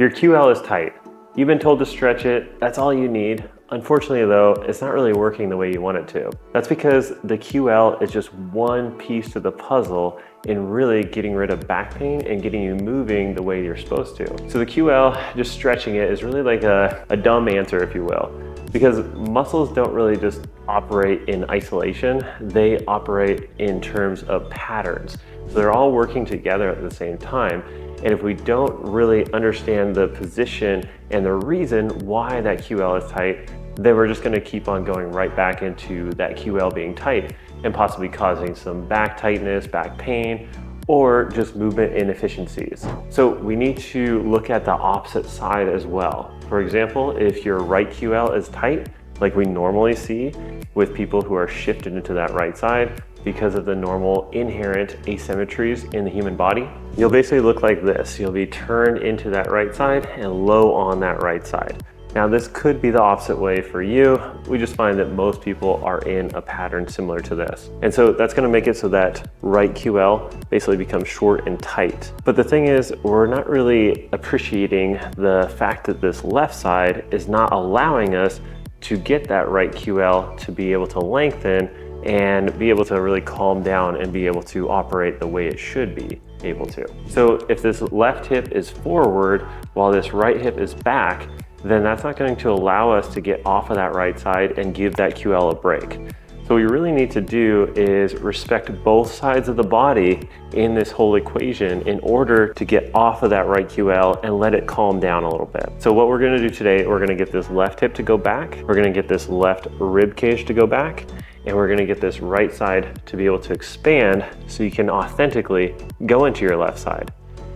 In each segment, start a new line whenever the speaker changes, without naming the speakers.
Your QL is tight. You've been told to stretch it. That's all you need. Unfortunately though, it's not really working the way you want it to. That's because the QL is just one piece to the puzzle in really getting rid of back pain and getting you moving the way you're supposed to. So the QL, just stretching it, is really like a dumb answer, if you will, because muscles don't really just operate in isolation. They operate in terms of patterns. So they're all working together at the same time. And if we don't really understand the position and the reason why that QL is tight, then we're just gonna keep on going right back into that QL being tight and possibly causing some back tightness, back pain, or just movement inefficiencies. So we need to look at the opposite side as well. For example, if your right QL is tight, like we normally see with people who are shifted into that right side because of the normal inherent asymmetries in the human body, you'll basically look like this. You'll be turned into that right side and low on that right side. Now this could be the opposite way for you. We just find that most people are in a pattern similar to this. And so that's gonna make it so that right QL basically becomes short and tight. But the thing is, we're not really appreciating the fact that this left side is not allowing us to get that right QL to be able to lengthen and be able to really calm down and be able to operate the way it should be able to. So if this left hip is forward while this right hip is back, then that's not going to allow us to get off of that right side and give that QL a break. So what we really need to do is respect both sides of the body in this whole equation in order to get off of that right QL and let it calm down a little bit. So what we're gonna do today, we're gonna get this left hip to go back, we're gonna get this left rib cage to go back, and we're gonna get this right side to be able to expand so you can authentically go into your left side.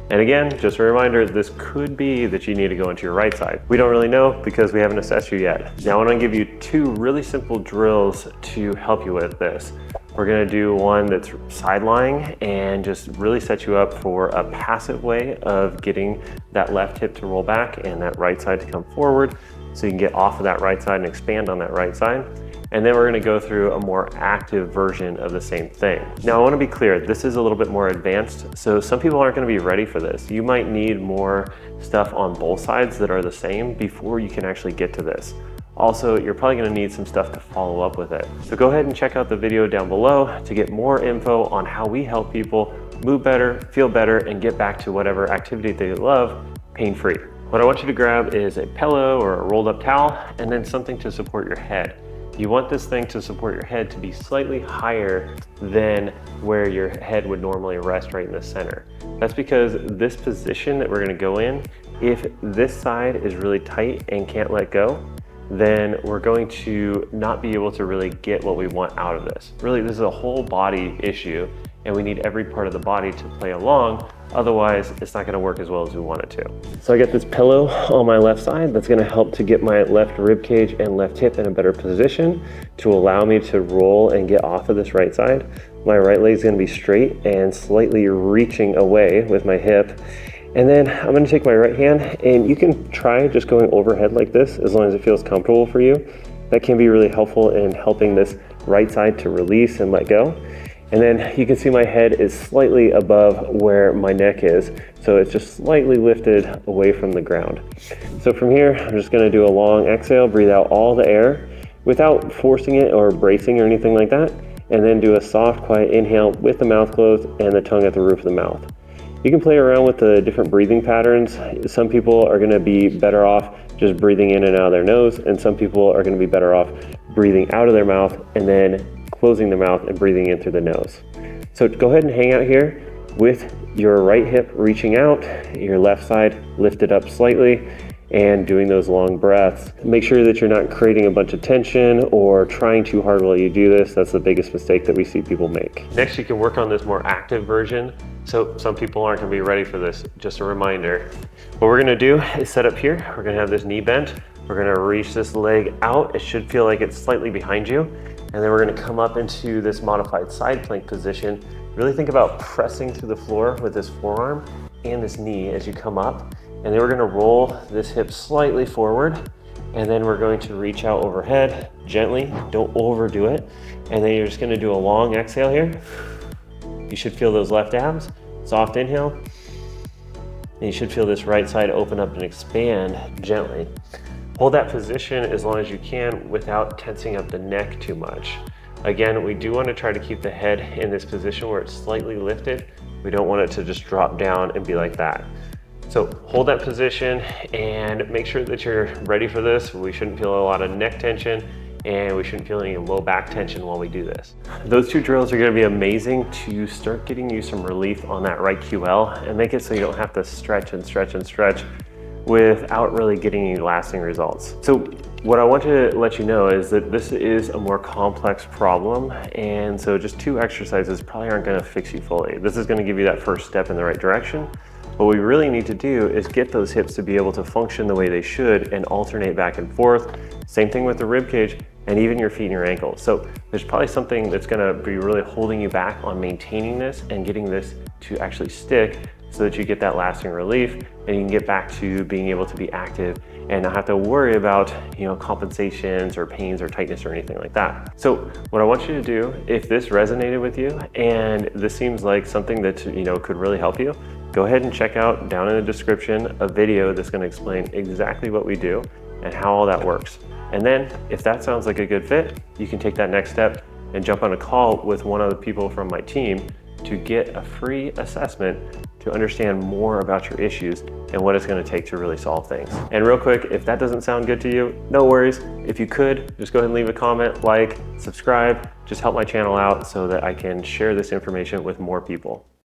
And again, just a reminder, this could be that you need to go into your right side. We don't really know because we haven't assessed you yet. Now I want to give you two really simple drills to help you with this. We're going to do one that's side lying and just really set you up for a passive way of getting that left hip to roll back and that right side to come forward so you can get off of that right side and expand on that right side. And then we're gonna go through a more active version of the same thing. Now I wanna be clear, this is a little bit more advanced, so some people aren't gonna be ready for this. You might need more stuff on both sides that are the same before you can actually get to this. Also, you're probably gonna need some stuff to follow up with it. So go ahead and check out the video down below to get more info on how we help people move better, feel better, and get back to whatever activity they love pain-free. What I want you to grab is a pillow or a rolled up towel and then something to support your head. You want this thing to support your head to be slightly higher than where your head would normally rest right in the center. That's because this position that we're gonna go in, if this side is really tight and can't let go, then we're going to not be able to really get what we want out of this. Really, this is a whole body issue and we need every part of the body to play along. Otherwise, it's not gonna work as well as we want it to. So I got this pillow on my left side that's gonna help to get my left rib cage and left hip in a better position to allow me to roll and get off of this right side. My right leg is gonna be straight and slightly reaching away with my hip. And then I'm gonna take my right hand, and you can try just going overhead like this as long as it feels comfortable for you. That can be really helpful in helping this right side to release and let go. And then you can see my head is slightly above where my neck is. So it's just slightly lifted away from the ground. So from here, I'm just gonna do a long exhale, breathe out all the air without forcing it or bracing or anything like that. And then do a soft, quiet inhale with the mouth closed and the tongue at the roof of the mouth. You can play around with the different breathing patterns. Some people are gonna be better off just breathing in and out of their nose, and some people are gonna be better off breathing out of their mouth and then closing the mouth and breathing in through the nose. So go ahead and hang out here with your right hip reaching out, your left side lifted up slightly, and doing those long breaths. Make sure that you're not creating a bunch of tension or trying too hard while you do this. That's the biggest mistake that we see people make. Next, you can work on this more active version. So some people aren't gonna be ready for this. Just a reminder. What we're gonna do is set up here. We're gonna have this knee bent. We're gonna reach this leg out. It should feel like it's slightly behind you. And then we're gonna come up into this modified side plank position. Really think about pressing through the floor with this forearm and this knee as you come up. And then we're gonna roll this hip slightly forward. And then we're going to reach out overhead gently, don't overdo it. And then you're just gonna do a long exhale here. You should feel those left abs. Soft inhale. And you should feel this right side open up and expand gently. Hold that position as long as you can without tensing up the neck too much. Again, we do want to try to keep the head in this position where it's slightly lifted. We don't want it to just drop down and be like that. So hold that position and make sure that you're ready for this. We shouldn't feel a lot of neck tension and we shouldn't feel any low back tension while we do this. Those 2 drills are going to be amazing to start getting you some relief on that right QL and make it so you don't have to stretch and stretch and stretch without really getting any lasting results. So what I want to let you know is that this is a more complex problem, and so just 2 exercises probably aren't going to fix you fully. This is going to give you that first step in the right direction. What we really need to do is get those hips to be able to function the way they should and alternate back and forth. Same thing with the rib cage and even your feet and your ankles. So there's probably something that's going to be really holding you back on maintaining this and getting this to actually stick, so that you get that lasting relief and you can get back to being able to be active and not have to worry about, compensations or pains or tightness or anything like that. So what I want you to do, if this resonated with you and this seems like something that, could really help you, go ahead and check out down in the description a video that's going to explain exactly what we do and how all that works. And then if that sounds like a good fit, you can take that next step and jump on a call with one of the people from my team to get a free assessment to understand more about your issues and what it's going to take to really solve things. And real quick, if that doesn't sound good to you, no worries. If you could, just go ahead and leave a comment, like, subscribe, just help my channel out so that I can share this information with more people.